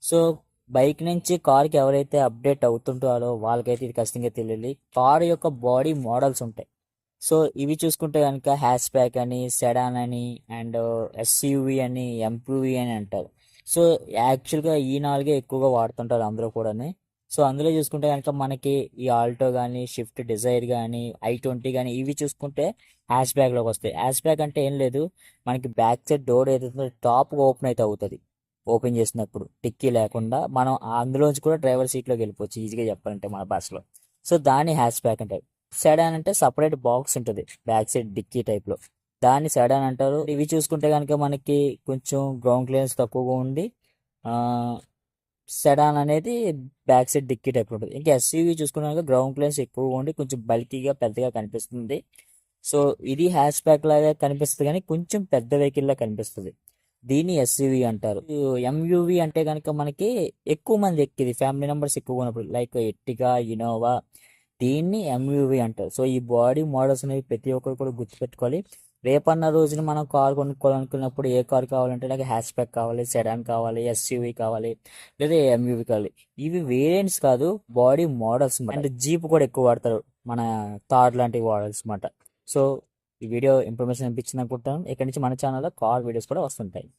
So bike నుంచి కార్కి ఎవరైతే అప్డేట్ అవుతుంటారో వాళ్ళకైతే ఇది ఖచ్చితంగా తెలియాలి. కార్ యొక్క బాడీ మోడల్స్ ఉంటాయి. సో ఇవి చూసుకుంటే కనుక హ్యాష్ బ్యాక్ అని, సెడాన్ అని, అండ్ ఎస్యూవి అని, ఎంపీవి అని అంటారు. సో యాక్చువల్గా ఈ నాలుగే ఎక్కువగా వాడుతుంటారు అందరూ కూడా. సో అందులో చూసుకుంటే కనుక మనకి ఈ ఆల్టో కానీ, షిఫ్ట్ డిజైర్ కానీ, i20 కానీ ఇవి చూసుకుంటే హ్యాష్ బ్యాక్లోకి వస్తాయి. హ్యాష్ బ్యాక్ అంటే ఏం లేదు, మనకి బ్యాక్ సైడ్ డోర్ ఏదైతే టాప్ ఓపెన్ అయితే అవుతుంది. ఓపెన్ చేసినప్పుడు టిక్కీ లేకుండా మనం అందులోంచి కూడా డ్రైవర్ సీట్లోకి వెళ్ళిపోవచ్చు ఈజీగా చెప్పాలంటే మన భాషలో. సో దాన్ని హ్యాష్ బ్యాక్ అంటారు. సెడాన్ అంటే సపరేట్ బాక్స్ ఉంటుంది బ్యాక్ సైడ్ డిక్కీ టైప్లో, దాన్ని సెడాన్ అంటారు. ఇవి చూసుకుంటే కనుక మనకి కొంచెం గ్రౌండ్ క్లియరెన్స్ తక్కువగా ఉండి సెడాన్ అనేది బ్యాక్ సైడ్ డిక్కీ టైప్ ఉంటుంది. ఇంకా ఎస్యూవీ చూసుకున్నాక గ్రౌండ్ క్లియరెన్స్ ఎక్కువగా ఉండి కొంచెం బల్కీగా పెద్దగా కనిపిస్తుంది. సో ఇది హ్యాష్ బ్యాక్ లాగా కనిపిస్తుంది కానీ కొంచెం పెద్ద వెహికల్ లా కనిపిస్తుంది. దీన్ని ఎస్యూవీ అంటారు. ఎంయూవీ అంటే కనుక మనకి ఎక్కువ మంది ఎక్కేది, ఫ్యామిలీ మెంబర్స్ ఎక్కువ ఉన్నప్పుడు, లైక్ ఎర్టిగా, ఇనోవా, దీన్ని ఎంయూవీ అంటారు. సో ఈ బాడీ మోడల్స్ అనేవి ప్రతి ఒక్కరు కూడా గుర్తుపెట్టుకోవాలి. రేపన్న రోజున మనం కార్ కొనుక్కోవాలనుకున్నప్పుడు ఏ కార్ కావాలంటే నాకు హ్యాష్ బ్యాక్ కావాలి, సెడాన్ కావాలి, ఎస్యూవీ కావాలి, లేదా ఎంయూవీ కావాలి. ఇవి వేరియంట్స్ కాదు, బాడీ మోడల్స్. అండ్ జీప్ కూడా ఎక్కువ వాడతారు, మన థార్ లాంటి మోడల్స్ అన్నమాట. సో ఈ వీడియో ఇన్ఫర్మేషన్ అనిపించింది అనుకుంటాను. ఇక్కడ నుంచి మన ఛానల్లో కార్ వీడియోస్ కూడా వస్తుంటాయి.